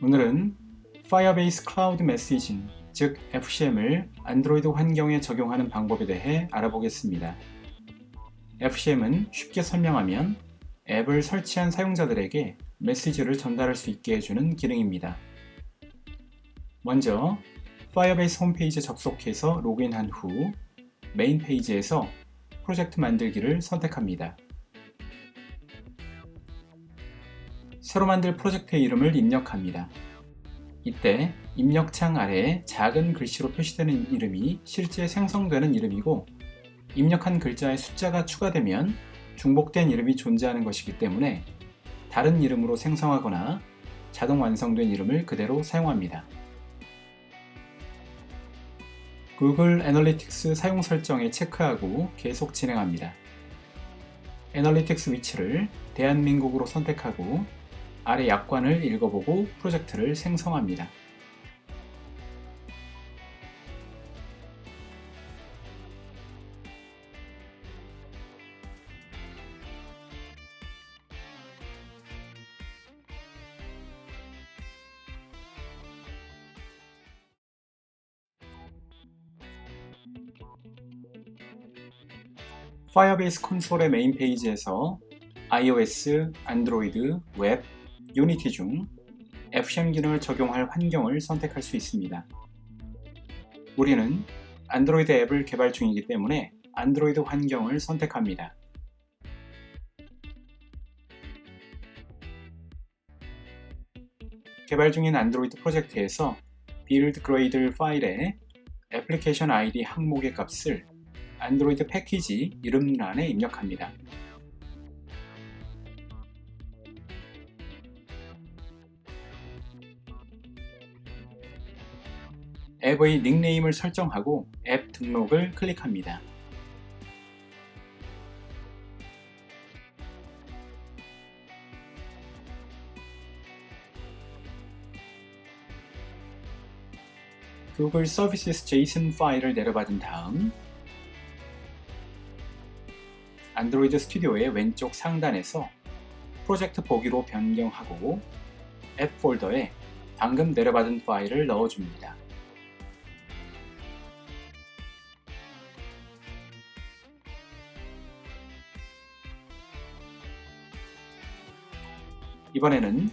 오늘은 Firebase Cloud Messaging, 즉 FCM을 안드로이드 환경에 적용하는 방법에 대해 알아보겠습니다. FCM은 쉽게 설명하면 앱을 설치한 사용자들에게 메시지를 전달할 수 있게 해주는 기능입니다. 먼저 Firebase 홈페이지에 접속해서 로그인한 후 메인 페이지에서 프로젝트 만들기를 선택합니다. 새로 만들 프로젝트의 이름을 입력합니다. 이때 입력창 아래에 작은 글씨로 표시되는 이름이 실제 생성되는 이름이고, 입력한 글자에 숫자가 추가되면 중복된 이름이 존재하는 것이기 때문에 다른 이름으로 생성하거나 자동 완성된 이름을 그대로 사용합니다. 구글 애널리틱스 사용 설정에 체크하고 계속 진행합니다. 애널리틱스 위치를 대한민국으로 선택하고 아래 약관을 읽어보고 프로젝트를 생성합니다. 파이어베이스 콘솔의 메인 페이지에서 iOS, 안드로이드, 웹, 유니티 중 FCM 기능을 적용할 환경을 선택할 수 있습니다. 우리는 안드로이드 앱을 개발 중이기 때문에 안드로이드 환경을 선택합니다. 개발 중인 안드로이드 프로젝트에서 build gradle 파일에 애플리케이션 ID 항목의 값을 안드로이드 패키지 이름란에 입력합니다. 앱의 닉네임을 설정하고 앱 등록을 클릭합니다. 구글 서비스 JSON 파일을 내려받은 다음 안드로이드 스튜디오의 왼쪽 상단에서 프로젝트 보기로 변경하고 앱 폴더에 방금 내려받은 파일을 넣어줍니다. 이번에는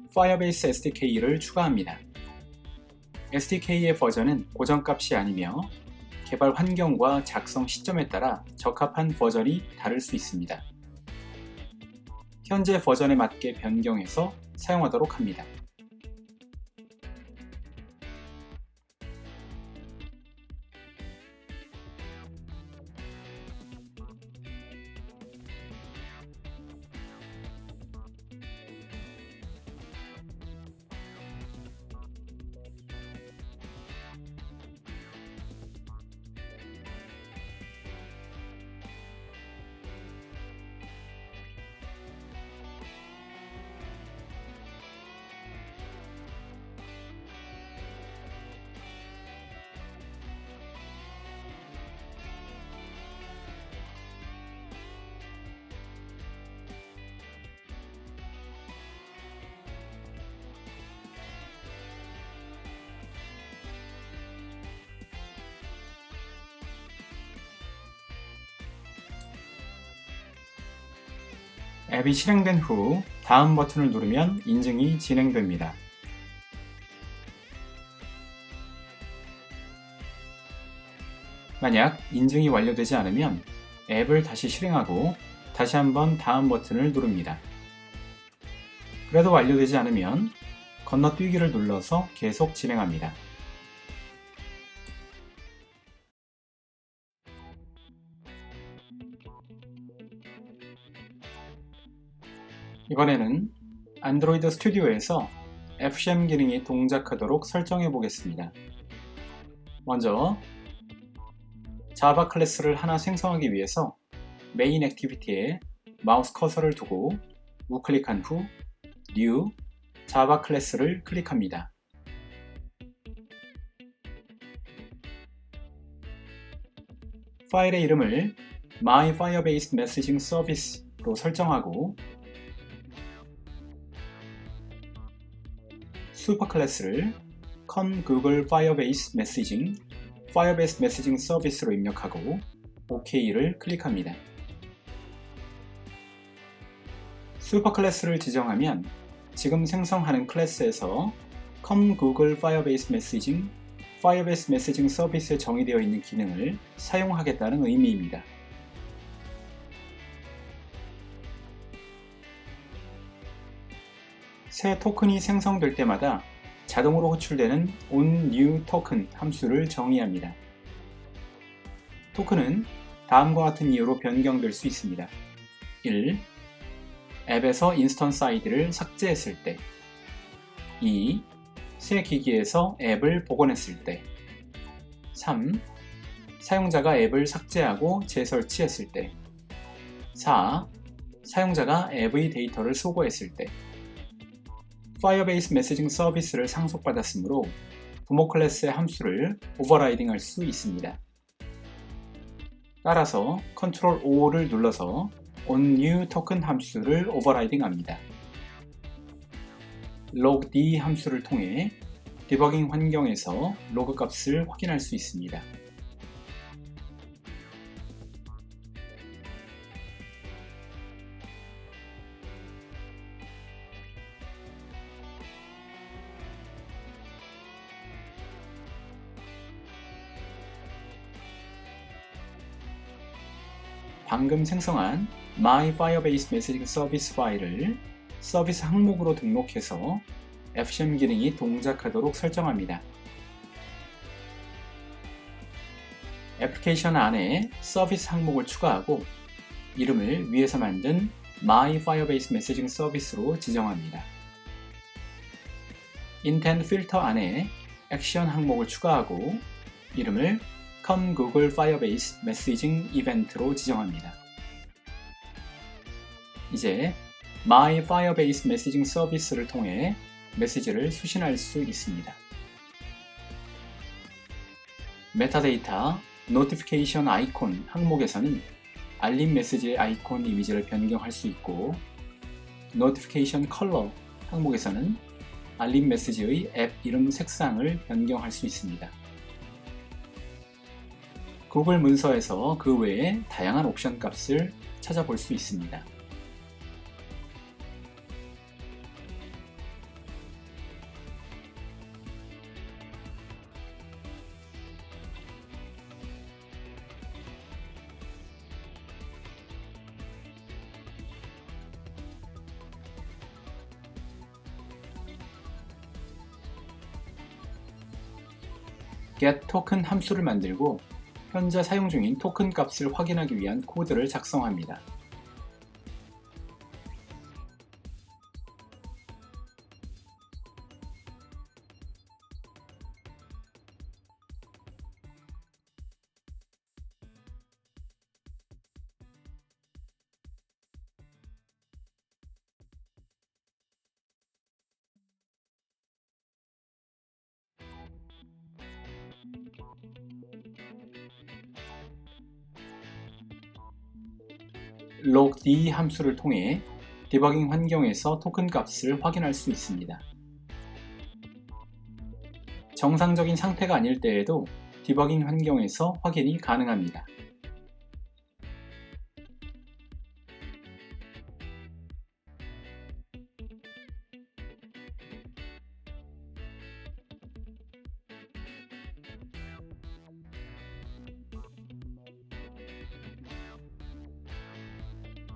Firebase SDK를 추가합니다. SDK의 버전은 고정값이 아니며 개발 환경과 작성 시점에 따라 적합한 버전이 다를 수 있습니다. 현재 버전에 맞게 변경해서 사용하도록 합니다. 앱이 실행된 후 다음 버튼을 누르면 인증이 진행됩니다. 만약 인증이 완료되지 않으면 앱을 다시 실행하고 다시 한번 다음 버튼을 누릅니다. 그래도 완료되지 않으면 건너뛰기를 눌러서 계속 진행합니다. 이번에는 안드로이드 스튜디오에서 FCM 기능이 동작하도록 설정해 보겠습니다. 먼저 자바 클래스를 하나 생성하기 위해서 메인 액티비티에 마우스 커서를 두고 우클릭한 후 New 자바 클래스를 클릭합니다. 파일의 이름을 My Firebase Messaging Service로 설정하고 슈퍼 클래스를 con Google Firebase Messaging, Firebase Messaging 서비스로 입력하고 OK를 클릭합니다. 슈퍼 클래스를 지정하면 지금 생성하는 클래스에서 com Google Firebase Messaging, Firebase Messaging 서비스에 정의되어 있는 기능을 사용하겠다는 의미입니다. 새 토큰이 생성될 때마다 자동으로 호출되는 onNewToken 함수를 정의합니다. 토큰은 다음과 같은 이유로 변경될 수 있습니다. 1. 앱에서 인스턴스 아이디를 삭제했을 때 2. 새 기기에서 앱을 복원했을 때 3. 사용자가 앱을 삭제하고 재설치했을 때 4. 사용자가 앱의 데이터를 소거했을 때 Firebase 메시징 서비스를 상속받았으므로 부모 클래스의 함수를 오버라이딩 할 수 있습니다. 따라서 Ctrl O를 눌러서 onNewToken 함수를 오버라이딩 합니다. logd 함수를 통해 디버깅 환경에서 로그 값을 확인할 수 있습니다. 방금 생성한 My Firebase Messaging Service 파일을 서비스 항목으로 등록해서 FCM 기능이 동작하도록 설정합니다. 애플리케이션 안에 서비스 항목을 추가하고 이름을 위에서 만든 My Firebase Messaging Service로 지정합니다. Intent 필터 안에 액션 항목을 추가하고 이름을 con Google Firebase Messaging Event로 지정합니다. 이제 My Firebase Messaging Service를 통해 메시지를 수신할 수 있습니다. 메타데이터 Notification 아이콘 항목에서는 알림 메시지의 아이콘 이미지를 변경할 수 있고 Notification Color 항목에서는 알림 메시지의 앱 이름 색상을 변경할 수 있습니다. 구글 문서에서 그 외에 다양한 옵션 값을 찾아볼 수 있습니다. getToken 함수를 만들고 현재 사용 중인 토큰 값을 확인하기 위한 코드를 작성합니다. logd 함수를 통해 디버깅 환경에서 토큰 값을 확인할 수 있습니다. 정상적인 상태가 아닐 때에도 디버깅 환경에서 확인이 가능합니다.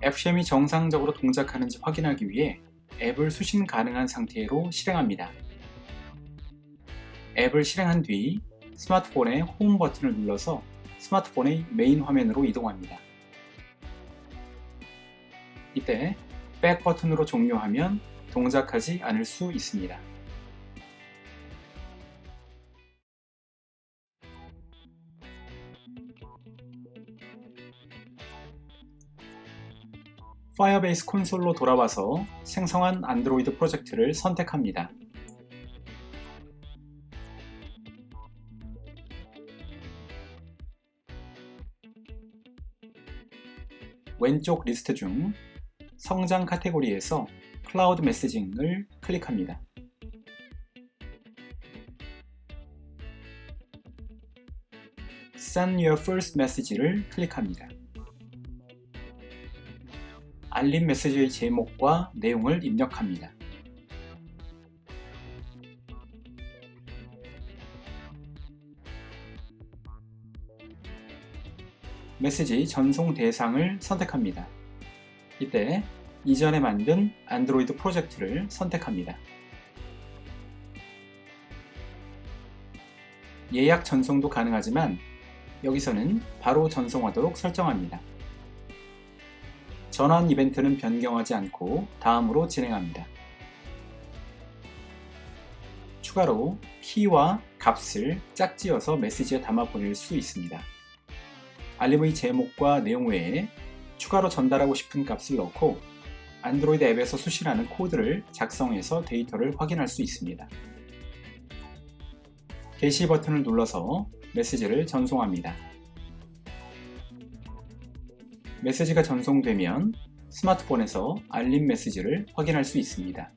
FCM이 정상적으로 동작하는지 확인하기 위해 앱을 수신 가능한 상태로 실행합니다. 앱을 실행한 뒤 스마트폰의 홈 버튼을 눌러서 스마트폰의 메인 화면으로 이동합니다. 이때 백 버튼으로 종료하면 동작하지 않을 수 있습니다. 파이어베이스 콘솔로 돌아와서 생성한 안드로이드 프로젝트를 선택합니다. 왼쪽 리스트 중 성장 카테고리에서 클라우드 메시징을 클릭합니다. Send your first message를 클릭합니다. 알림 메시지의 제목과 내용을 입력합니다. 메시지 전송 대상을 선택합니다. 이때 이전에 만든 안드로이드 프로젝트를 선택합니다. 예약 전송도 가능하지만 여기서는 바로 전송하도록 설정합니다. 전환 이벤트는 변경하지 않고 다음으로 진행합니다. 추가로 키와 값을 짝지어서 메시지에 담아 보낼 수 있습니다. 알림의 제목과 내용 외에 추가로 전달하고 싶은 값을 넣고 안드로이드 앱에서 수신하는 코드를 작성해서 데이터를 확인할 수 있습니다. 게시 버튼을 눌러서 메시지를 전송합니다. 메시지가 전송되면 스마트폰에서 알림 메시지를 확인할 수 있습니다.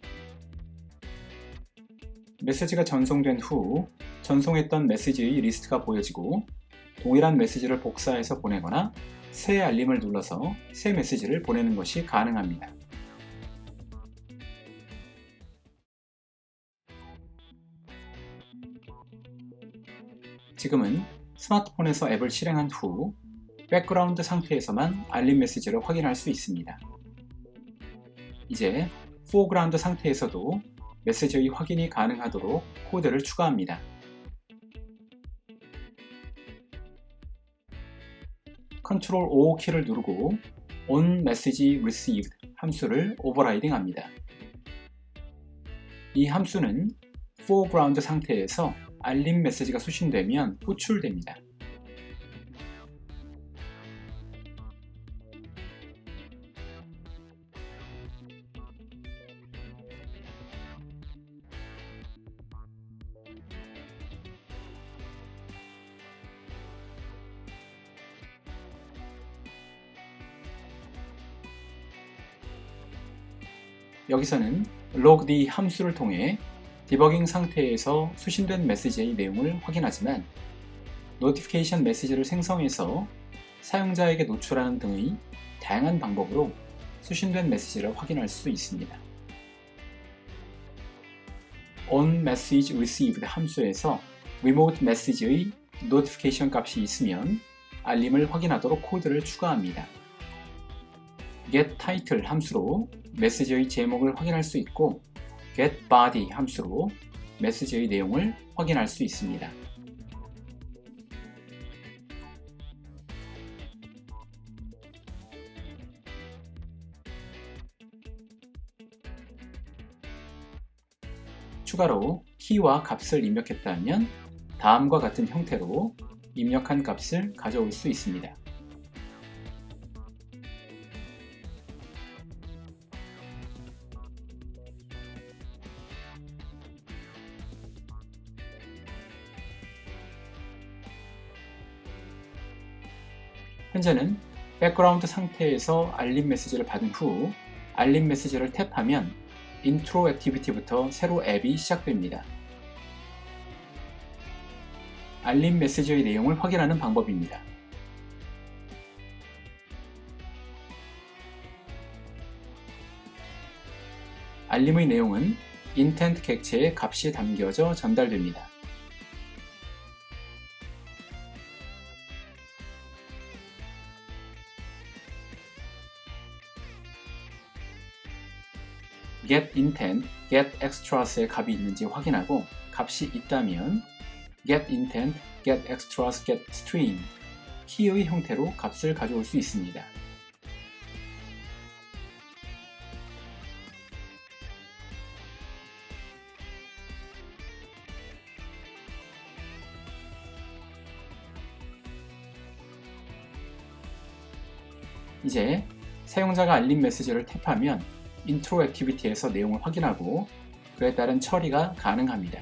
메시지가 전송된 후 전송했던 메시지의 리스트가 보여지고 동일한 메시지를 복사해서 보내거나 새 알림을 눌러서 새 메시지를 보내는 것이 가능합니다. 지금은 스마트폰에서 앱을 실행한 후 백그라운드 상태에서만 알림 메시지를 확인할 수 있습니다. 이제 포그라운드 상태에서도 메시지의 확인이 가능하도록 코드를 추가합니다. Ctrl O 키를 누르고 On Message Received 함수를 오버라이딩 합니다. 이 함수는 foreground 상태에서 알림 메시지가 수신되면 호출됩니다. 여기서는 logd 함수를 통해 디버깅 상태에서 수신된 메시지의 내용을 확인하지만 노티피케이션 메시지를 생성해서 사용자에게 노출하는 등의 다양한 방법으로 수신된 메시지를 확인할 수 있습니다. On Message Received 함수에서 Remote Message의 노티피케이션 값이 있으면 알림을 확인하도록 코드를 추가합니다. getTitle 함수로 메시지의 제목을 확인할 수 있고 getBody 함수로 메시지의 내용을 확인할 수 있습니다. 추가로 키와 값을 입력했다면 다음과 같은 형태로 입력한 값을 가져올 수 있습니다. 현재는 백그라운드 상태에서 알림 메시지를 받은 후 알림 메시지를 탭하면 인트로 액티비티부터 새로 앱이 시작됩니다. 알림 메시지의 내용을 확인하는 방법입니다. 알림의 내용은 인텐트 객체에 값이 담겨져 전달됩니다. getIntent, getExtras의 값이 있는지 확인하고 값이 있다면 getIntent, getExtras, getString 키의 형태로 값을 가져올 수 있습니다. 이제 사용자가 알림 메시지를 탭하면 인트로 액티비티에서 내용을 확인하고 그에 따른 처리가 가능합니다.